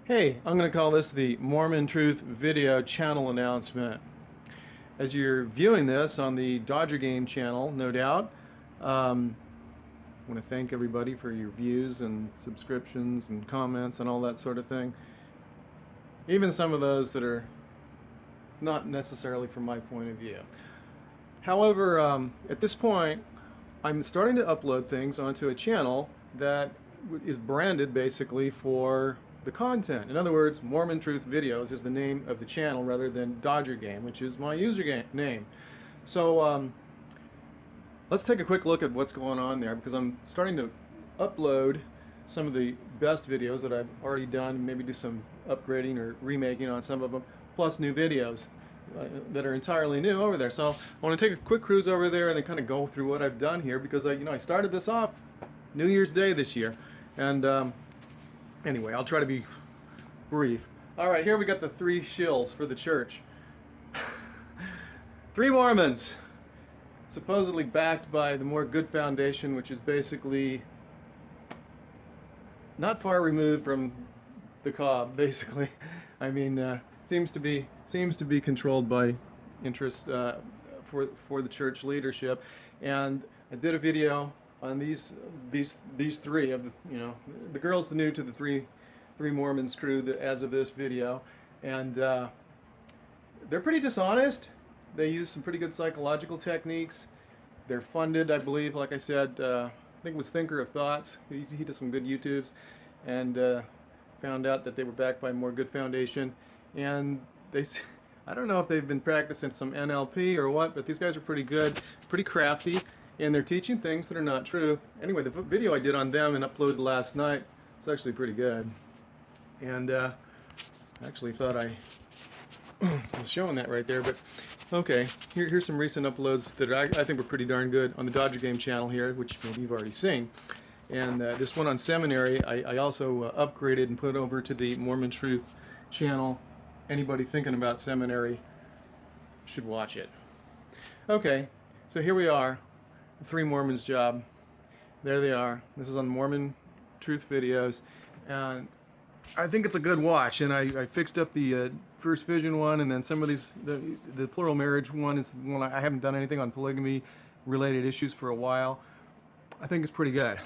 Hey, I'm going to call this the Mormon Truth Video Channel announcement. As you're viewing this on the Dodger Game channel, no doubt, I want to thank everybody for your views and subscriptions and comments and all that sort of thing. Even some of those that are not necessarily from my point of view. However, at this point, I'm starting to upload things onto a channel that is branded basically for the content. In other words, Mormon Truth Videos is the name of the channel rather than Dodger Game, which is my user name. So let's take a quick look at what's going on there, because I'm starting to upload some of the best videos that I've already done, maybe do some upgrading or remaking on some of them, plus new videos that are entirely new over there. So I want to take a quick cruise over there and then kind of go through what I've done here, because I started this off New Year's Day this year, and anyway, I'll try to be brief. All right, here we got the three shills for the church. Three Mormons, supposedly backed by the More Good Foundation, which is basically not far removed from the Cobb. Basically, I mean, seems to be controlled by interest for the church leadership. And I did a video on these three of the girls, the new to the three Mormons crew as of this video, and they're pretty dishonest. They use some pretty good psychological techniques. They're funded, I believe, like I said, I think it was Thinker of Thoughts. He did some good YouTubes, and found out that they were backed by More Good Foundation, and I don't know if they've been practicing some NLP or what, but these guys are pretty good, pretty crafty, and they're teaching things that are not true. Anyway, the video I did on them and uploaded last night is actually pretty good. And I actually thought I was showing that right there, but okay, here's some recent uploads that I think were pretty darn good on the Dodger Game channel here, which maybe you've already seen. And this one on seminary, I also upgraded and put over to the Mormon Truth channel. Anybody thinking about seminary should watch it. Okay, so here we are, the Three Mormons job. There they are. This is on Mormon Truth Videos, and I think it's a good watch. And I fixed up the First Vision one, and then some of these, the plural marriage one is one I haven't done anything on polygamy related issues for a while. I think it's pretty good.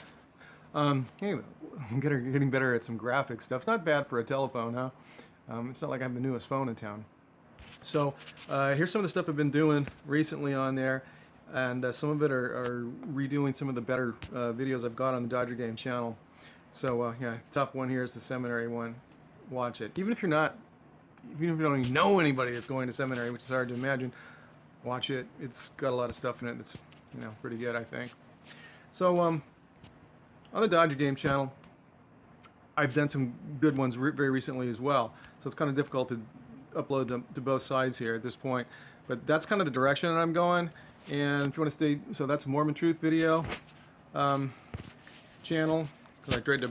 Anyway, I'm getting better at some graphic stuff. It's not bad for a telephone, huh? It's not like I have the newest phone in town. So here's some of the stuff I've been doing recently on there, and some of it are redoing some of the better videos I've got on the Dodger Game channel. So yeah, the top one here is the seminary one. Watch it. Even if you don't even know anybody that's going to seminary, which is hard to imagine, watch it. It's got a lot of stuff in it that's pretty good, I think. So on the Dodger Game channel, I've done some good ones very recently as well. So it's kind of difficult to upload them to both sides here at this point. But that's kind of the direction that I'm going. And if you want to stay, so that's Mormon Truth Video channel. Because I tried to,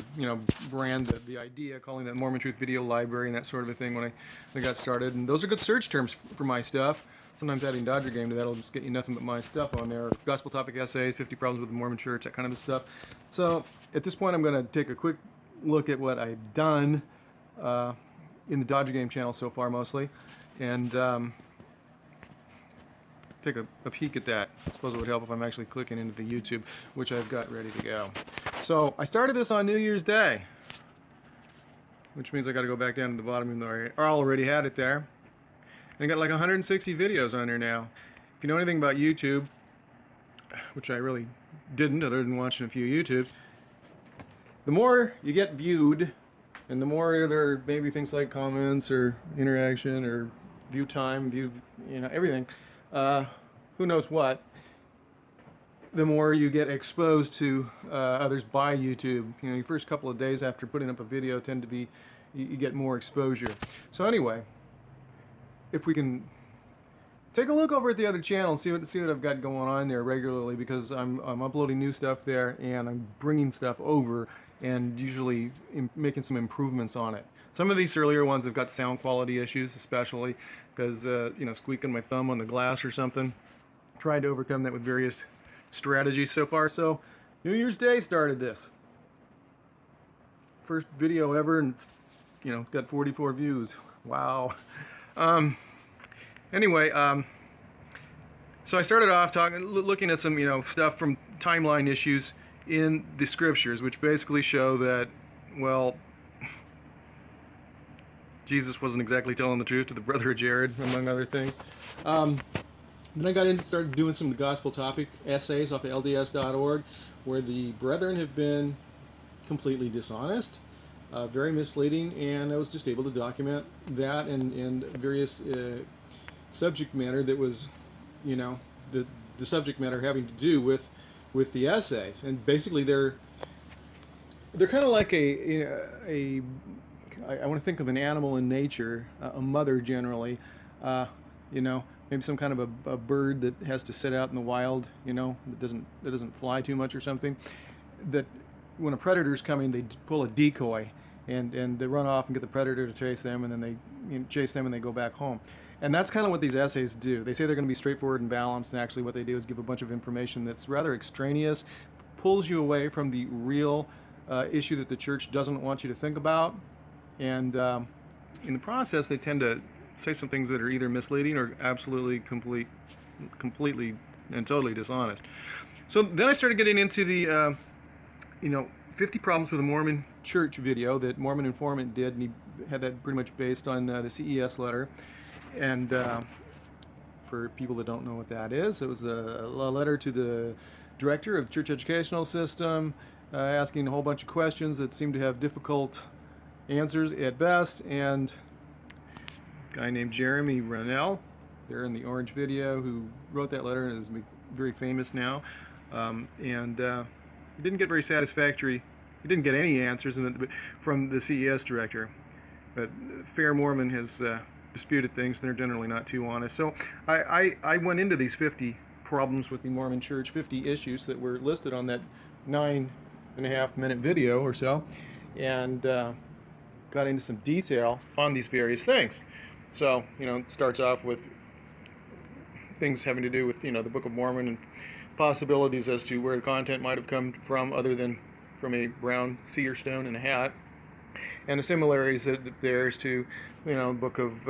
brand the idea, calling it Mormon Truth Video Library and that sort of a thing when I got started. And those are good search terms for my stuff. Sometimes adding Dodger Game to that will just get you nothing but my stuff on there. Gospel topic essays, 50 problems with the Mormon Church, that kind of stuff. So at this point, I'm going to take a quick look at what I've done in the Dodger Game channel so far, mostly, and take a peek at that. I suppose it would help if I'm actually clicking into the YouTube, which I've got ready to go. So I started this on New Year's Day, which means I got to go back down to the bottom, even though I already had it there. And I got like 160 videos on there now. If you know anything about YouTube, which I really didn't, other than watching a few YouTubes, the more you get viewed, and the more there are maybe things like comments or interaction or view time, everything, who knows what, the more you get exposed to others by YouTube. Your first couple of days after putting up a video tend to be, you get more exposure. So anyway, if we can take a look over at the other channel and see what I've got going on there regularly, because I'm uploading new stuff there, and I'm bringing stuff over and usually making some improvements on it. Some of these earlier ones have got sound quality issues, especially because squeaking my thumb on the glass or something. Tried to overcome that with various strategies so far. So New Year's Day started this. First video ever, and it's got 44 views. Wow. Anyway, so I started off looking at some, stuff from timeline issues in the scriptures, which basically show that, well, Jesus wasn't exactly telling the truth to the brother of Jared, among other things. Then I got into started doing some gospel topic essays off of LDS.org, where the brethren have been completely dishonest, very misleading, and I was just able to document that and various subject matter that was, the subject matter having to do with the essays. And basically they're kind of like I want to think of an animal in nature, a mother generally, maybe some kind of a bird that has to sit out in the wild, that doesn't fly too much or something, that when a predator's coming, they pull a decoy and they run off and get the predator to chase them, and then they chase them and they go back home. And that's kind of what these essays do. They say they're going to be straightforward and balanced, and actually what they do is give a bunch of information that's rather extraneous, pulls you away from the real issue that the church doesn't want you to think about, and in the process they tend to say some things that are either misleading or absolutely completely and totally dishonest. So then I started getting into the 50 Problems with the Mormon Church video that Mormon Informant did, and he had that pretty much based on the CES letter. And for people that don't know what that is, it was a letter to the director of the church educational system, asking a whole bunch of questions that seemed to have difficult answers at best. And a guy named Jeremy Rennell, there in the orange video, who wrote that letter and is very famous now, and he didn't get very satisfactory. He didn't get any answers from the CES director. But Fair Mormon has disputed things, and they're generally not too honest. So I went into these 50 problems with the Mormon Church, 50 issues that were listed on that 9.5-minute video or so, and got into some detail on these various things. So, it starts off with things having to do with, the Book of Mormon and possibilities as to where the content might have come from other than from a brown seer stone in a hat, and the similarities that there's to, book of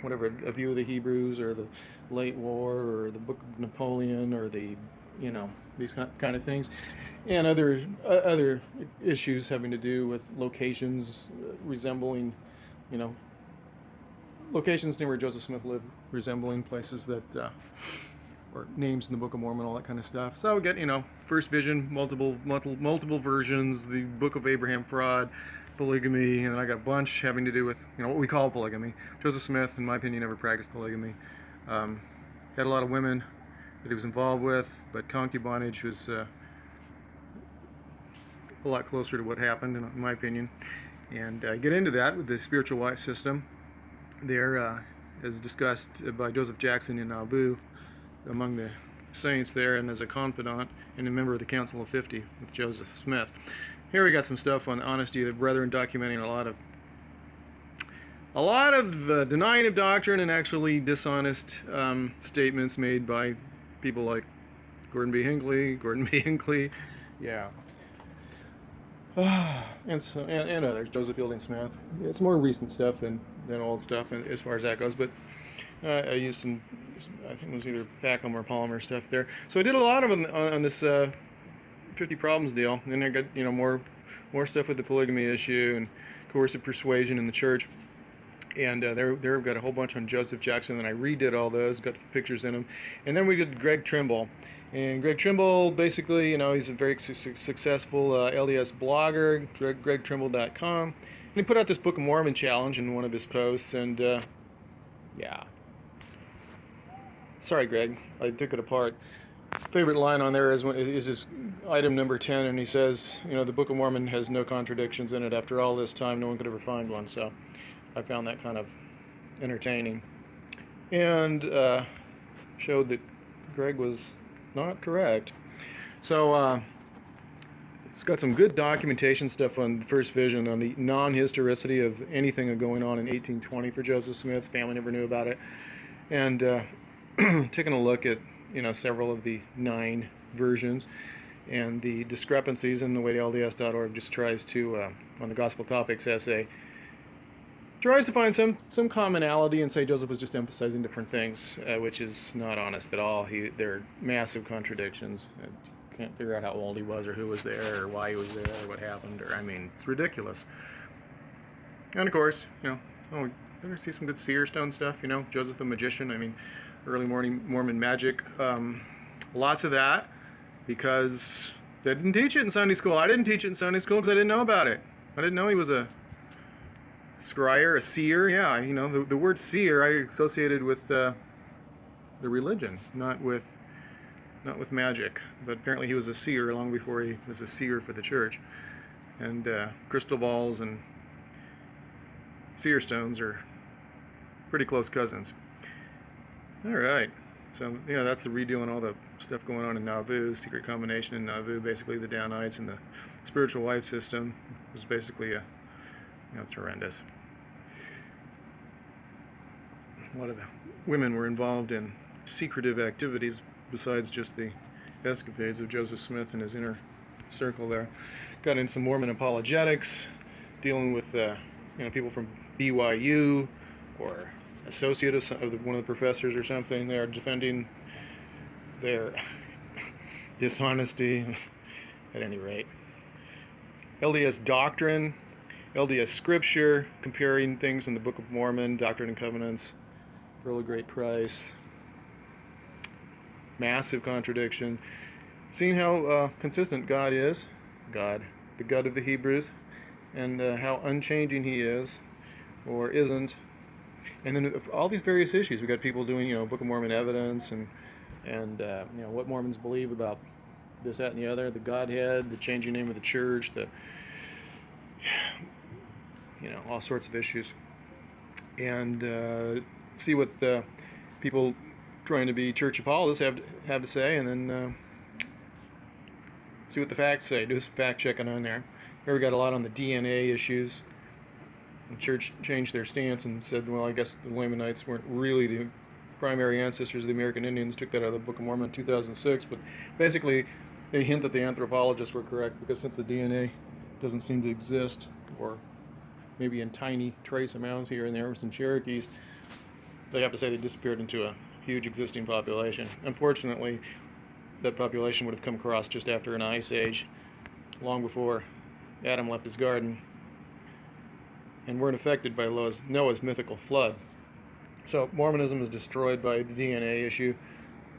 whatever, A View of the Hebrews, or the Late War, or the Book of Napoleon, or the, these kind of things, and other issues having to do with locations resembling, locations near where Joseph Smith lived, resembling places that, or names in the Book of Mormon, all that kind of stuff. So we get, first vision, multiple versions, the Book of Abraham fraud, polygamy, and I got a bunch having to do with, what we call polygamy. Joseph Smith, in my opinion, never practiced polygamy. Had a lot of women that he was involved with, but concubinage was a lot closer to what happened, in my opinion. And I get into that with the spiritual wife system. There, as discussed by Joseph Jackson in Nauvoo, among the saints there, and as a confidant and a member of the Council of 50 with Joseph Smith. Here we got some stuff on the honesty of the brethren, documenting a lot of denying of doctrine and actually dishonest statements made by people like Gordon B. Hinckley, yeah, and others, Joseph Fielding Smith. It's more recent stuff than old stuff as far as that goes, but I used some, I think it was either Packham or Palmer stuff there. So I did a lot of them on this 50 Problems deal. And then I got, more stuff with the polygamy issue and coercive persuasion in the church. And there I've got a whole bunch on Joseph Jackson, and I redid all those, got pictures in them. And then we did Greg Trimble. And Greg Trimble, basically, he's a very successful LDS blogger, gregtrimble.com. And he put out this Book of Mormon challenge in one of his posts, and yeah. Sorry, Greg, I took it apart. Favorite line on there is his item number 10, and he says, the Book of Mormon has no contradictions in it. After all this time, no one could ever find one. So I found that kind of entertaining, and showed that Greg was not correct. So it's got some good documentation stuff on the first vision, on the non-historicity of anything going on in 1820 for Joseph Smith. Family never knew about it. And taking a look at, several of the 9 versions and the discrepancies in the way LDS.org just tries to on the Gospel Topics essay, tries to find some commonality and say Joseph was just emphasizing different things, which is not honest at all. There are massive contradictions. Can't figure out how old he was or who was there or why he was there or what happened, or I mean, it's ridiculous. And of course, you know, you see some good seer stone stuff, you know, Joseph the magician. I mean, early Mormon magic. Lots of that, because they didn't teach it in Sunday school. I didn't teach it in Sunday school because I didn't know about it. I didn't know he was a scryer, a seer. Yeah, you know, the word seer I associated with the religion, not with magic. But apparently he was a seer long before he was a seer for the church. And crystal balls and seer stones are pretty close cousins. All right. So, yeah, that's the redoing all the stuff going on in Nauvoo, secret combination in Nauvoo, basically the Downites and the spiritual wife system was basically you know, it's horrendous. A lot of the women were involved in secretive activities besides just the escapades of Joseph Smith and his inner circle there. Got in some Mormon apologetics, dealing with you know, people from BYU or associate of one of the professors or something. They're defending their dishonesty at any rate. LDS doctrine, LDS scripture, comparing things in the Book of Mormon, Doctrine and Covenants, Pearl of Great Price. Massive contradiction. Seeing how consistent God is, God, the God of the Hebrews, and how unchanging He is, or isn't. And then all these various issues. We've got people doing, you know, Book of Mormon evidence and you know, what Mormons believe about this, that, and the other, the Godhead, the changing name of the church, the, you know, all sorts of issues. And see what the people trying to be church apologists have to say, and then see what the facts say. Do some fact checking on there. Here we got a lot on the DNA issues. The church changed their stance and said, well, I guess the Lamanites weren't really the primary ancestors of the American Indians. Took that out of the Book of Mormon in 2006. But basically, they hint that the anthropologists were correct, because since the DNA doesn't seem to exist, or maybe in tiny trace amounts here and there with some Cherokees, they have to say they disappeared into a huge existing population. Unfortunately, that population would have come across just after an ice age, long before Adam left his garden, and weren't affected by Noah's mythical flood. So Mormonism is destroyed by the DNA issue,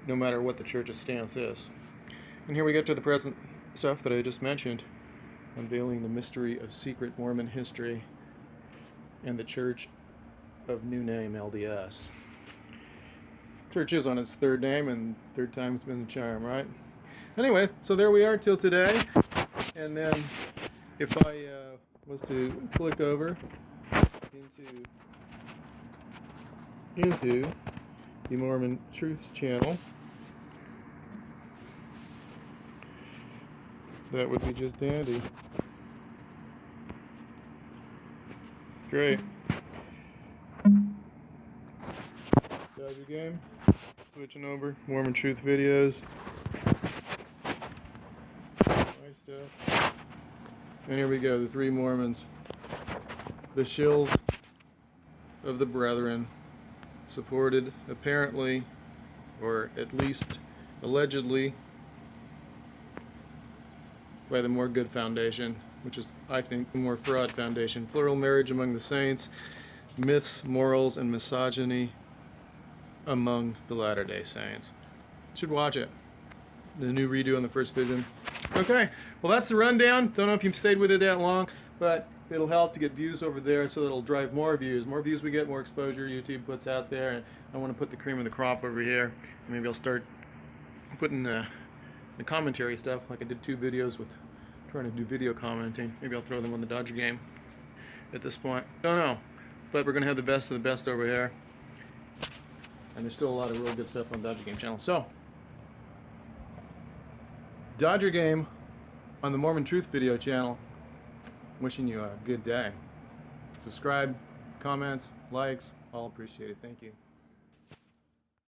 no matter what the church's stance is. And here we get to the present stuff that I just mentioned, unveiling the mystery of secret Mormon history and the Church of New Name, LDS. Church is on its third name, and third time's been the charm, right? Anyway, so there we are till today. And then if I was to click over into the Mormon Truth channel, that would be just dandy. Great. Dodger game. Switching over. Mormon Truth Videos. Nice stuff. And here we go, the three Mormons. The shills of the brethren, supported apparently, or at least allegedly, by the More Good Foundation, which is, I think, the More Fraud Foundation. Plural marriage among the saints, myths, morals, and misogyny among the Latter-day Saints. You should watch it. The new redo on the first vision. Okay, well, that's the rundown. Don't know if you've stayed with it that long, but it'll help to get views over there, so it'll drive more views. More views we get, more exposure YouTube puts out there, and I want to put the cream of the crop over here. Maybe I'll start putting the commentary stuff, like I did 2 videos with trying to do video commenting. Maybe I'll throw them on the Dodger game at this point. Don't know, but we're going to have the best of the best over here. And there's still a lot of real good stuff on the Dodger Game channel. So, Dodger Game on the Mormon Truth Video channel. Wishing you a good day. Subscribe, comments, likes, all appreciated. Thank you.